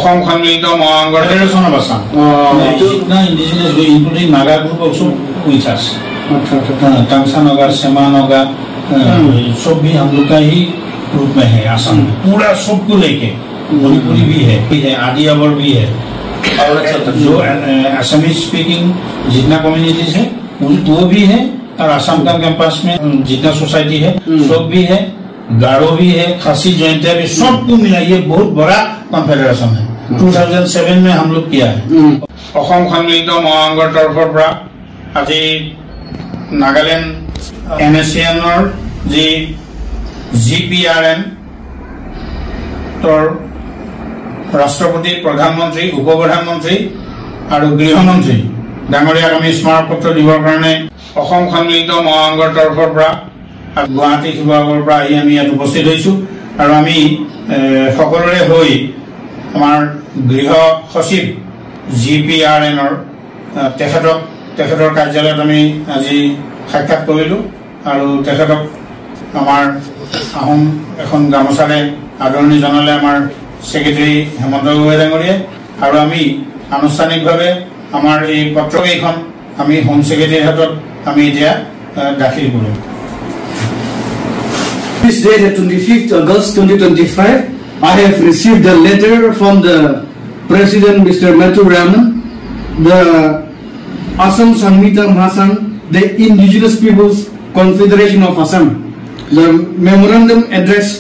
অসম সন্মিলিত মহাসংঘৰ federation of Assam indigenous including Naga group also with us Tangsa Naga Sema Naga सब भी हम लोग का ही ग्रुप में है आसाम पूरा सबको लेके मणिपुरी भी है आदि अवर भी है और जो असमीज स्पीकिंग जितना कम्युनिटीज है वो भी है और आसाम का कैंपस में जितना सोसाइटी है सब भी है गारो भी है खासी जॉइंट भी सबको मिला ये बहुत बड़ा कॉन्फेडरेशन है 2007 में हम लोग किया है অসম সন্মিলিত মহাসংঘৰ তৰফৰ পৰা আজি নাগালেণ্ড NSCNৰ যি GPRN তোৰ ৰাষ্ট্ৰপতি প্ৰধানমন্ত্ৰী উপপ্ৰধানমন্ত্ৰী আৰু গৃহমন্ত্ৰী ডাঙৰীয়াক আমি স্মাৰকপত্ৰ দিবৰ কাৰণে অসম সন্মিলিত মহাসংঘৰ তৰফৰ পৰা গুৱাহাটী শিৱসাগৰৰ পৰা আহি আমি ইয়াত উপস্থিত হৈছো আৰু আমি সকলোৰে হৈ আমাৰ গৃহ সচিব GPRNৰ তেখেতৰ কাৰ্যালয়ত আমি আজি সাক্ষাৎ কৰিলো আৰু তেখেতক আমাৰ আহোম এখন গামোচাৰে আদৰণি জনালে আমাৰ সেক্ৰেটাৰী হেমন্ত গগৈ ডাঙৰীয়া আৰু আমি আনুষ্ঠানিকভাৱে আমাৰ এই পত্ৰকেইখন আমি হোম সেক্ৰেটাৰীৰ হাতত আমি এতিয়া দাখিল কৰিম This day, the 25th August 2025, I have received a letter from the President Mr. Matthew Raman, the Assam Sangmita Mahasang, the Indigenous Peoples Confederation of Assam. The memorandum addressed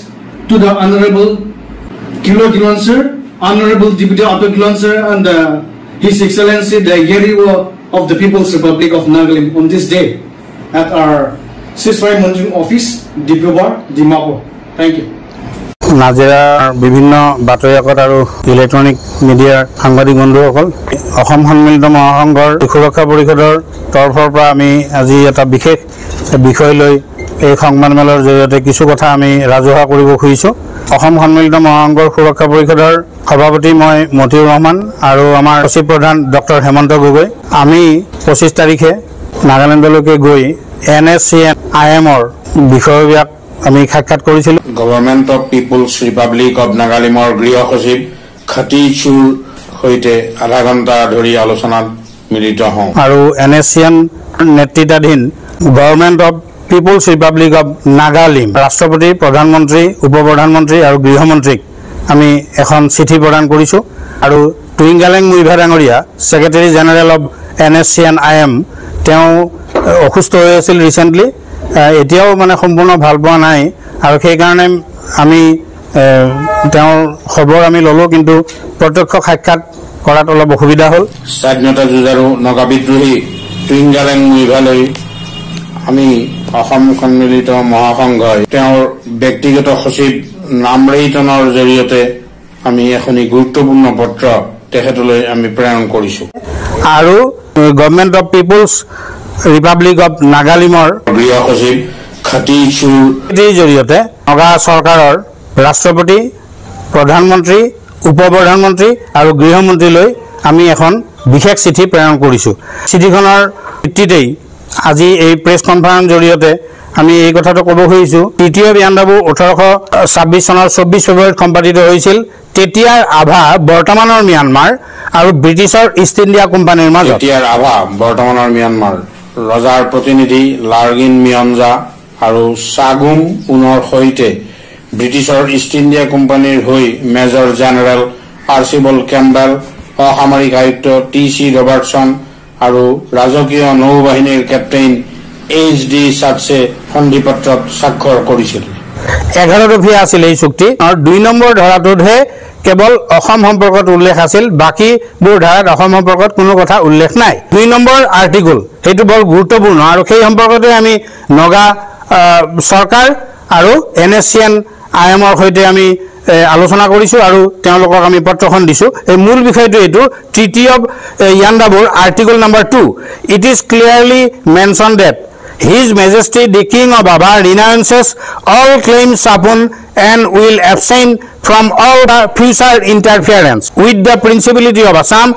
to the Honorable Kilo Kilonsar, Honorable Deputy Auto Kilonsar, and His Excellency the Yeriwa of the People's Republic of Nagaland on this day at our Ceasefire Monitoring Office, Dibrugarh, Dimapur. Thank you. নাজিৰাৰ বিভিন্ন বাতৰিকাকত আৰু electronic মিডিয়াৰ সাংবাদিক বন্ধুসকল অসম সন্মিলিত মহাসংঘৰ সুৰক্ষা পৰিষদৰ তৰফৰ পৰা আমি আজি এটা বিশেষ বিষয় লৈ এই সংবাদমেলৰ জৰিয়তে কিছু কথা আমি ৰাজহুৱা কৰিব খুজিছো অসম সন্মিলিত মহাসংঘৰ সুৰক্ষা পৰিষদৰ সভাপতি মই মতিউৰ ৰহমান আৰু আমাৰ সচিব প্ৰধান ডক্টৰ হেমন্ত গগৈ আমি 25 তাৰিখে নাগালেণ্ডলৈকে গৈ NSCN-IM-ৰ বিষয়বিলাক আমি সাক্ষাৎ কৰিছিল government of people's republic of নাগালেণ্ডৰ গৃহ সচিব খতি চুৰ হৈতে আধা ঘণ্টা ধৰি আলোচনাত মিলিত হওঁ আৰু NSCN নেতৃত্বাধীন government of people's republic of Nagaland ৰাষ্ট্ৰপতি প্ৰধানমন্ত্ৰী উপপ্ৰধানমন্ত্ৰী আৰু গৃহমন্ত্ৰীক আমি এখন চিঠি প্ৰদান কৰিছো আৰু টুইংগালেং মুইভা ডাঙৰীয়া সেক্ৰেটাৰী জেনেৰেল অফ NSCN-IM তেওঁ অসুস্থ হৈ আছিল ৰিসেন্টলি এতিয়াও মানে সম্পূৰ্ণ ভাল পোৱা নাই আৰু সেই কাৰণে আমি তেওঁৰ খবৰ আমি ললো কিন্তু প্ৰত্যক্ষ সাক্ষাৎ কৰাত অলপ অসুবিধা হ'ল স্বাধীনতা যুঁজাৰু নগা বিদ্ৰোহী টুইংগালেং মুইভালৈ আমি অসম সন্মিলিত মহাসংঘই তেওঁৰ ব্যক্তিগত সচিব নামৰেইটনৰ জৰিয়তে আমি এখন গুৰুত্বপূৰ্ণ পত্ৰ তেখেতলৈ আমি প্ৰেৰণ কৰিছো আৰু government of people's republic of নাগালেণ্ডৰ গৃহ সচিব খতি চুৰ জৰিয়তে নগা চৰকাৰৰ ৰাষ্ট্ৰপতি প্ৰধানমন্ত্ৰী উপপ্ৰধানমন্ত্ৰী আৰু গৃহমন্ত্ৰীলৈ আমি এখন বিশেষ চিঠি প্ৰেৰণ কৰিছো চিঠিখনৰ ভিত্তিতেই আজি এই প্ৰেছ কনফাৰেন্স জৰিয়তে আমি এই কথাটো ক'ব খুজিছো তৃতীয় বিয়াণ্ডাবু 1826 চনৰ 24 ফেব্ৰুৱাৰীত সম্পাদিত হৈছিল তেতিয়াৰ আভা বৰ্তমানৰ ম্যানমাৰ আৰু ব্ৰিটিছৰ ইষ্ট ইণ্ডিয়া কোম্পানীৰ মাজত তেতিয়াৰ আভা বৰ্তমানৰ ম্যানমাৰ ৰজাৰ প্ৰতিনিধি লাৰ্গিন মিয়ঞ্জা আৰু সাগুম উনৰ সৈতে ব্ৰিটিছৰ ইষ্ট ইণ্ডিয়া কোম্পানীৰ হৈ মেজৰ জেনেৰেল আৰ্চিবল কেম্বেল অসামৰিক আয়ুক্ত TC ৰবাৰ্টছন আৰু ৰাজকীয় নৌবাহিনীৰ কেপ্টেইন HD সাকসে সন্ধিপত্ৰত স্বাক্ষৰ কৰিছিল 11 দফীয়া আছিল এই চুক্তি আৰু 2 নম্বৰ ধাৰাটোতহে কেৱল অসম সম্পৰ্কত উল্লেখ আছিল বাকিবোৰ ধাৰাত অসম সম্পৰ্কত কোনো কথা উল্লেখ নাই 2 নম্বৰ আৰ্টিকল হেতু বৰ গুৰুত্বপূৰ্ণ আৰু সেই সম্পৰ্কতে আমি নগা সৰকাৰ আৰু NSCN-IM-ৰ সৈতে আমি আলোচনা কৰিছো আৰু তেওঁলোকক আমি পত্ৰখন দিছো এই মূল বিষয়টো এটো তৃতীয় ইয়াণ্ডাবুৰ article number 2 it is clearly mentioned that His Majesty the King of Aba renounces all claims upon and will abstain from all future interference with the principality of Assam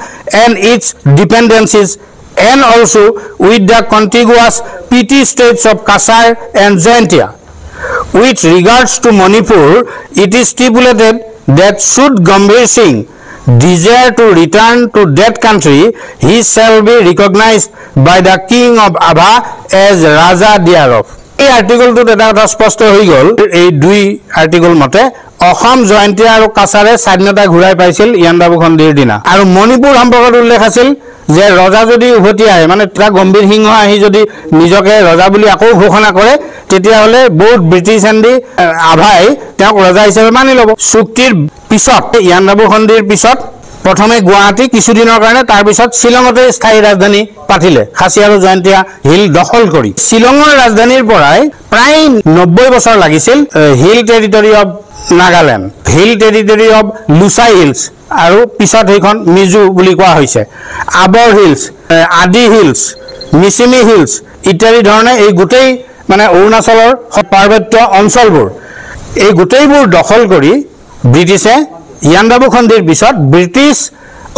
and its dependencies and also with the contiguous petty states of Kasai and Jaintia. With regards to Manipur, it is stipulated that should Gambhir Singh desire to return to that country, he shall be recognized by the king of Ava as Raja thereof. এই আৰ্টিকলটোত এটা কথা স্পষ্ট হৈ গ'ল এই দুই article মতে অসম জয়ন্তী আৰু কাছাৰে স্বাধীনতা ঘূৰাই পাইছিল ইয়াণ্ডাবু সন্ধিৰ দিনা আৰু মণিপুৰ সম্পৰ্কত উল্লেখ আছিল যে ৰজা যদি উভতি আহে মানে এটা গম্ভীৰ সিংহ আহি যদি নিজকে ৰজা বুলি আকৌ ঘোষণা কৰে তেতিয়াহ'লে বহুত ব্ৰিটিছ এণ্ড আভাই তেওঁক ৰজা হিচাপে মানি ল'ব চুক্তিৰ পিছত ইয়াণ্ডাবু সন্ধিৰ পিছত প্ৰথমে গুৱাহাটী কিছুদিনৰ কাৰণে তাৰ পিছত শ্বিলঙতে স্থায়ী ৰাজধানী পাতিলে খাচী আৰু জয়ন্তীয়া হিল দখল কৰি শ্বিলঙৰ ৰাজধানীৰ পৰাই প্ৰায় 90 বছৰ লাগিছিল hill territory of Nagaland hill territory of Lushai hills আৰু পিছত সেইখন মিজু বুলি কোৱা হৈছে Abor hills Adi hills Mishmi hills ইত্যাদি ধৰণে এই গোটেই মানে অৰুণাচলৰ পাৰ্বত্য অঞ্চলবোৰ এই গোটেইবোৰ দখল কৰি ব্ৰিটিছে ইয়াণ্ডাবু সন্ধিৰ পিছত ব্ৰিটিছ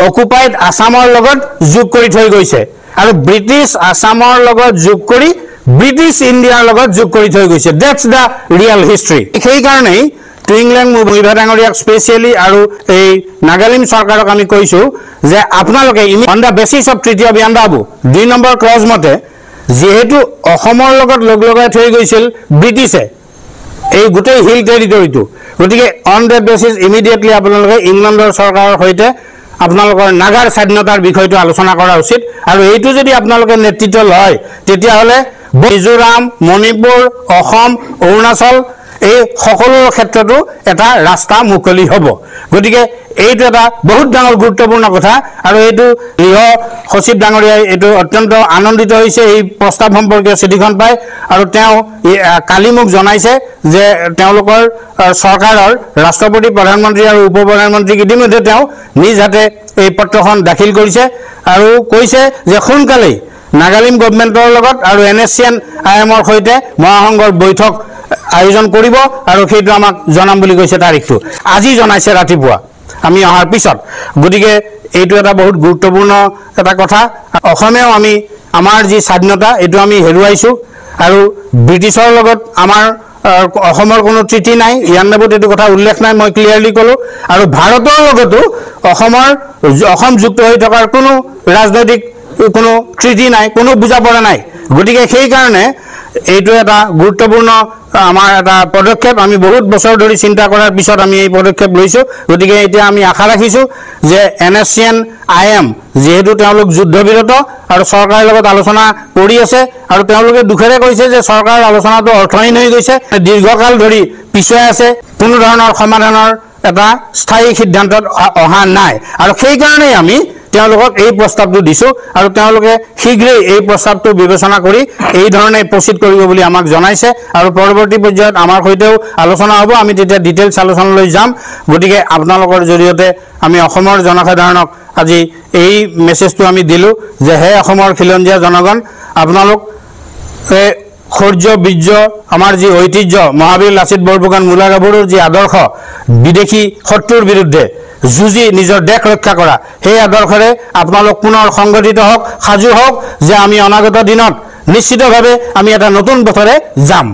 অকুপাইড আসামৰ লগত যোগ কৰি থৈ গৈছে আৰু ব্ৰিটিছ আসামৰ লগত যোগ কৰি ব্ৰিটিছ ইণ্ডিয়াৰ লগত যোগ কৰি থৈ গৈছে দ্যাটছ দ্য ৰিয়েল হিষ্ট্ৰী সেই কাৰণেই টুইংলেং মুভিভা ডাঙৰীয়াক স্পেচিয়েলি আৰু এই নাগালেণ্ড চৰকাৰক আমি কৈছোঁ যে আপোনালোকে on the basis of treaty of Yandabo 2 নম্বৰ ক্লজ মতে যেহেতু অসমৰ লগত লগ লগাই থৈ গৈছিল ব্ৰিটিছে এই গোটেই হিল টেৰিটৰিটো গতিকে অন দ্য বেচিছ ইমিডিয়েটলি আপোনালোকে ইংলেণ্ডৰ চৰকাৰৰ সৈতে আপোনালোকৰ নাগাৰ স্বাধীনতাৰ বিষয়টো আলোচনা কৰা উচিত আৰু এইটো যদি আপোনালোকে নেতৃত্ব লয় তেতিয়াহ'লে মিজোৰাম মণিপুৰ অসম অৰুণাচল এই সকলো ক্ষেত্ৰতো এটা ৰাস্তা মুকলি হ'ব গতিকে এইটো এটা বহুত ডাঙৰ গুৰুত্বপূৰ্ণ কথা আৰু এইটো গৃহ সচিব ডাঙৰীয়াই এইটো অত্যন্ত আনন্দিত হৈছে এই প্ৰস্তাৱ সম্পৰ্কীয় চিঠিখন পাই আৰু তেওঁ কালি মোক জনাইছে যে তেওঁলোকৰ চৰকাৰৰ ৰাষ্ট্ৰপতি প্ৰধানমন্ত্ৰী আৰু উপ প্ৰধানমন্ত্ৰীক ইতিমধ্যে তেওঁ নিজ হাতে এই পত্ৰখন দাখিল কৰিছে আৰু কৈছে যে সোনকালেই নাগালেণ্ড গভৰ্ণমেণ্টৰ লগত আৰু NSCN IMৰ সৈতে মহাসংঘৰ বৈঠক আয়োজন কৰিব আৰু সেইটো আমাক জনাম বুলি কৈছে তাৰিখটো আজি জনাইছে ৰাতিপুৱা আমি অহাৰ পিছত গতিকে এইটো এটা বহুত গুৰুত্বপূৰ্ণ এটা কথা অসমেও আমি আমাৰ যি স্বাধীনতা এইটো আমি হেৰুৱাইছোঁ আৰু ব্ৰিটিছৰ লগত আমাৰ অসমৰ কোনো ট্ৰিটি নাই ইয়াণ্ডাবুত এইটো কথা উল্লেখ নাই মই ক্লিয়াৰলি ক'লোঁ আৰু ভাৰতৰ লগতো অসম যুক্ত হৈ থকাৰ কোনো ৰাজনৈতিক কোনো ট্ৰিটি নাই কোনো বুজাপৰা নাই গতিকে সেইকাৰণে এইটো এটা গুৰুত্বপূৰ্ণ আমাৰ এটা পদক্ষেপ আমি বহুত বছৰ ধৰি চিন্তা কৰাৰ পিছত আমি এই পদক্ষেপ লৈছোঁ গতিকে এতিয়া আমি আশা ৰাখিছোঁ যে NSCN IM যেহেতু তেওঁলোক যুদ্ধবিৰত আৰু চৰকাৰৰ লগত আলোচনা কৰি আছে আৰু তেওঁলোকে দুখেৰে কৈছে যে চৰকাৰৰ আলোচনাটো অৰ্থহীন হৈ গৈছে দীৰ্ঘকাল ধৰি পিছুৱাই আছে কোনো ধৰণৰ সমাধানৰ এটা স্থায়ী সিদ্ধান্তত অহা নাই আৰু সেইকাৰণেই আমি তেওঁলোকক এই প্ৰস্তাৱটো দিছোঁ আৰু তেওঁলোকে শীঘ্ৰেই এই প্ৰস্তাৱটো বিবেচনা কৰি এই ধৰণে প্ৰচিড কৰিব বুলি আমাক জনাইছে আৰু পৰৱৰ্তী পৰ্যায়ত আমাৰ সৈতেও আলোচনা হ'ব আমি তেতিয়া ডিটেইলছ আলোচনালৈ যাম গতিকে আপোনালোকৰ জৰিয়তে আমি অসমৰ জনসাধাৰণক আজি এই মেছেজটো আমি দিলোঁ যে হে অসমৰ খিলঞ্জীয়া জনগণ আপোনালোক শৌৰ্য বীৰ্য আমাৰ যি ঐতিহ্য মহাবীৰ লাচিত বৰফুকন মূলা গাভৰুৰ যি আদৰ্শ বিদেশী শত্ৰুৰ বিৰুদ্ধে যুঁজি নিজৰ দেশ ৰক্ষা কৰা সেই আদৰ্শৰে আপোনালোক পুনৰ সংগঠিত হওক সাজু হওক যে আমি অনাগত দিনত নিশ্চিতভাৱে আমি এটা নতুন পথৰে যাম